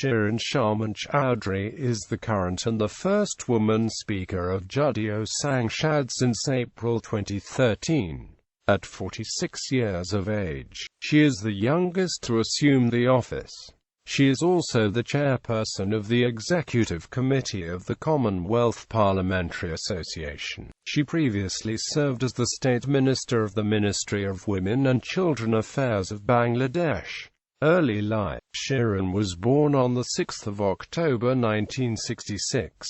Shirin Sharmin Chaudhury is the current and the first woman Speaker of Jatiyo Sangshad since April 2013. At 46 years of age, she is the youngest to assume the office. She is also the chairperson of the Executive Committee of the Commonwealth Parliamentary Association. She previously served as the State Minister of the Ministry of Women and Children Affairs of Bangladesh. Early life. Shirin was born on 6 October 1966.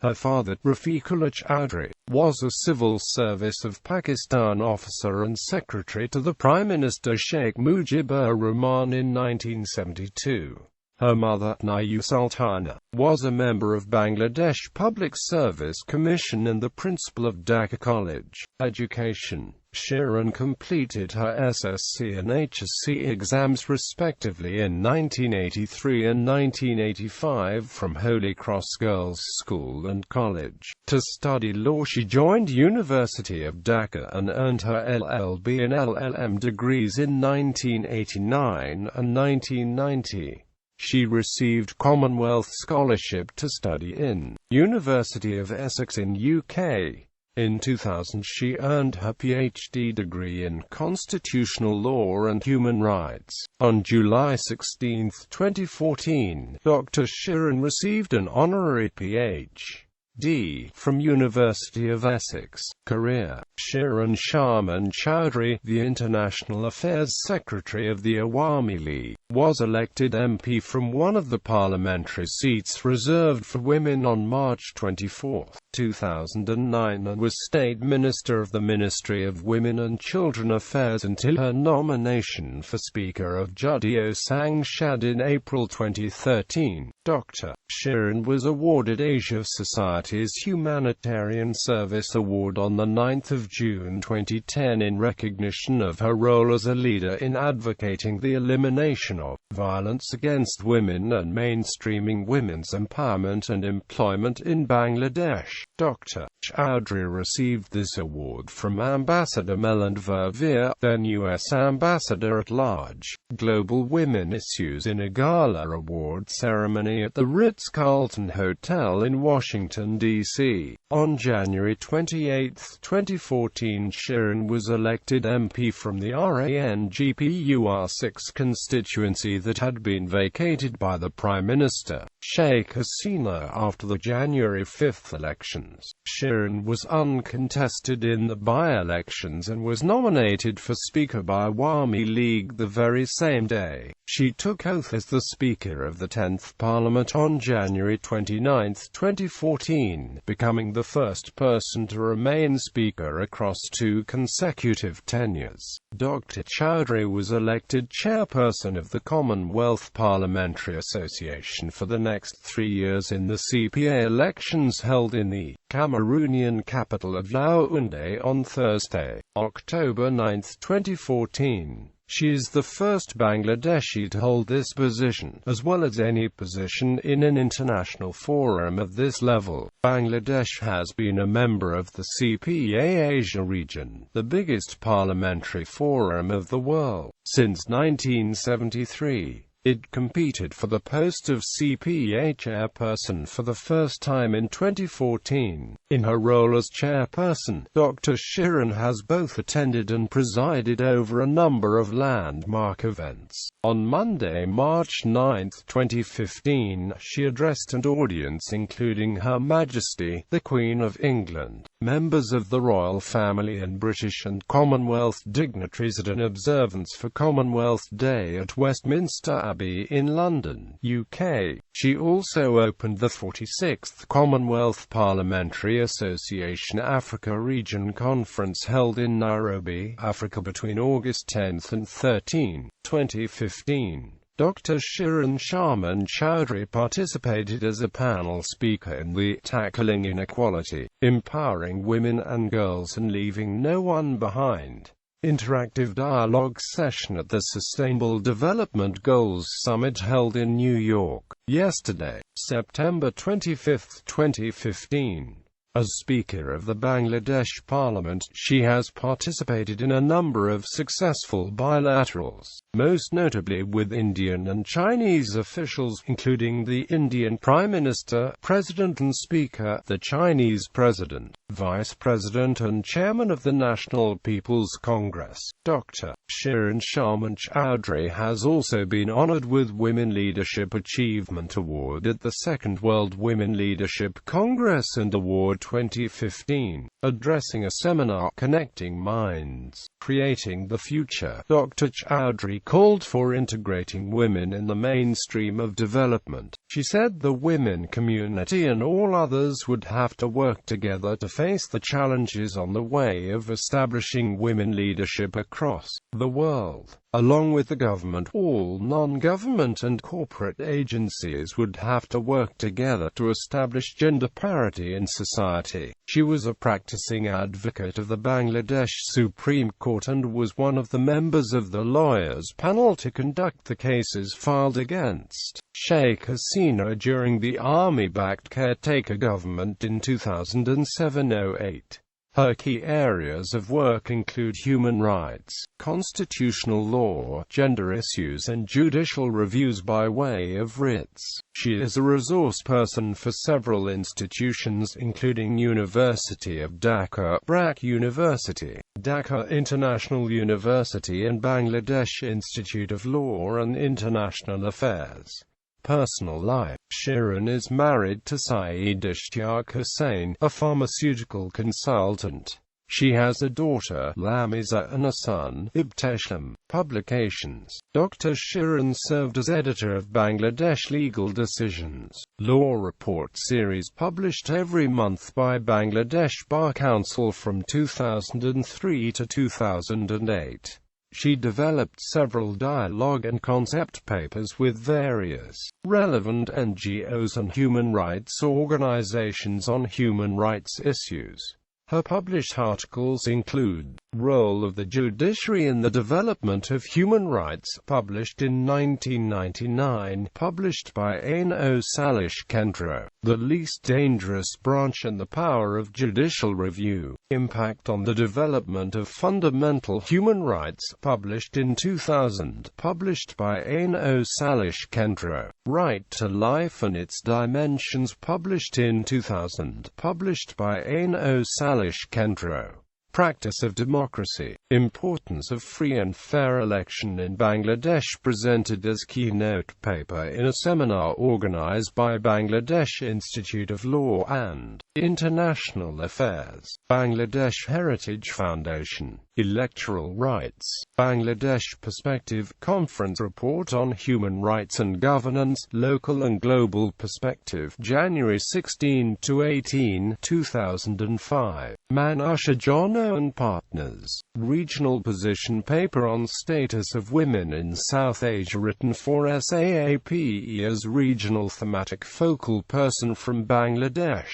Her father, Rafiqullah Chaudhury, was a civil service of Pakistan officer and secretary to the Prime Minister Sheikh Mujibur Rahman in 1972. Her mother, Nayu Sultana, was a member of Bangladesh Public Service Commission and the principal of Dhaka College. Education. Shirin completed her SSC and HSC exams respectively in 1983 and 1985 from Holy Cross Girls' School and College. To study law she joined University of Dhaka and earned her LLB and LLM degrees in 1989 and 1990. She received Commonwealth scholarship to study in University of Essex in UK. In 2000 she earned her PhD degree in Constitutional Law and Human Rights. On July 16, 2014, Dr. Shirin received an honorary Ph.D. from University of Essex. Career. Shirin Sharmin Chaudhury, the International Affairs Secretary of the Awami League, was elected MP from one of the parliamentary seats reserved for women on March 24, 2009 and was State Minister of the Ministry of Women and Children Affairs until her nomination for Speaker of Jatiyo Sangshad in April 2013. Dr. Shirin was awarded Asia Society's Humanitarian Service Award on 9 June 2010 in recognition of her role as a leader in advocating the elimination of violence against women and mainstreaming women's empowerment and employment in Bangladesh. Dr. Chaudhury received this award from Ambassador Meland Verveer, then U.S. Ambassador at Large, Global Women Issues in a gala award ceremony at the Ritz-Carlton Hotel in Washington, D.C. On January 28, 2014, Shirin was elected MP from the RANGPUR6 constituency that had been vacated by the Prime Minister, Sheikh Hasina, after the January 5 elections. Shirin was uncontested in the by-elections and was nominated for Speaker by Awami League the very same day. She took oath as the Speaker of the 10th Parliament on January 29, 2014, becoming the first person to remain Speaker across 2 consecutive tenures. Dr. Chaudhury was elected Chairperson of the Commonwealth Parliamentary Association for the next 3 years in the CPA elections held in the Cameroonian capital of Yaoundé on Thursday, October 9, 2014. She is the first Bangladeshi to hold this position, as well as any position in an international forum of this level. Bangladesh has been a member of the CPA Asia region, the biggest parliamentary forum of the world, since 1973. It competed for the post of CPA chairperson for the first time in 2014. In her role as chairperson, Dr. Shirin has both attended and presided over a number of landmark events. On Monday, March 9, 2015, she addressed an audience including Her Majesty, the Queen of England, members of the royal family and British and Commonwealth dignitaries at an observance for Commonwealth Day at Westminster Abbey in London, UK. She also opened the 46th Commonwealth Parliamentary Association Africa Region Conference held in Nairobi, Africa between August 10 and 13, 2015. Dr. Shirin Sharmin Chaudhury participated as a panel speaker in the Tackling Inequality, Empowering Women and Girls and Leaving No One Behind interactive dialogue session at the Sustainable Development Goals Summit held in New York, yesterday, September 25, 2015. As Speaker of the Bangladesh Parliament, she has participated in a number of successful bilaterals, most notably with Indian and Chinese officials, including the Indian Prime Minister, President and Speaker, the Chinese President, Vice President and Chairman of the National People's Congress. Dr. Shirin Sharmin Chaudhury has also been honored with Women Leadership Achievement Award at the Second World Women Leadership Congress and Award 2015. Addressing a seminar, Connecting Minds, Creating the Future, Dr. Chaudhury called for integrating women in the mainstream of development. She said the women community and all others would have to work together to face the challenges on the way of establishing women leadership across the world. Along with the government, all non-government and corporate agencies would have to work together to establish gender parity in society. She was a practicing advocate of the Bangladesh Supreme Court and was one of the members of the lawyers' panel to conduct the cases filed against Sheikh Hasina during the army-backed caretaker government in 2007-08. Her key areas of work include human rights, constitutional law, gender issues and judicial reviews by way of writs. She is a resource person for several institutions including University of Dhaka, BRAC University, Dhaka International University and Bangladesh Institute of Law and International Affairs. Personal life. Shirin is married to Syed Ishtiyaq Hussain, a pharmaceutical consultant. She has a daughter, Lamiza, and a son, Ibtesham. Publications. Dr. Shirin served as editor of Bangladesh Legal Decisions, Law Report series published every month by Bangladesh Bar Council from 2003 to 2008. She developed several dialogue and concept papers with various relevant NGOs and human rights organizations on human rights issues. Her published articles include Role of the Judiciary in the Development of Human Rights, published in 1999, published by Aino Salish Kendra, The Least Dangerous Branch and the Power of Judicial Review, Impact on the Development of Fundamental Human Rights, published in 2000, published by Aino Salish Kendra, Right to Life and Its Dimensions, published in 2000, published by Aino Salish Kendra. Practice of Democracy, Importance of Free and Fair Election in Bangladesh, presented as keynote paper in a seminar organized by Bangladesh Institute of Law and International Affairs, Bangladesh Heritage Foundation. Electoral Rights, Bangladesh Perspective, Conference Report on Human Rights and Governance, Local and Global Perspective, January 16–18, 2005. Manusha Jono and Partners. Regional Position Paper on Status of Women in South Asia, written for SAAPE as Regional Thematic Focal Person from Bangladesh.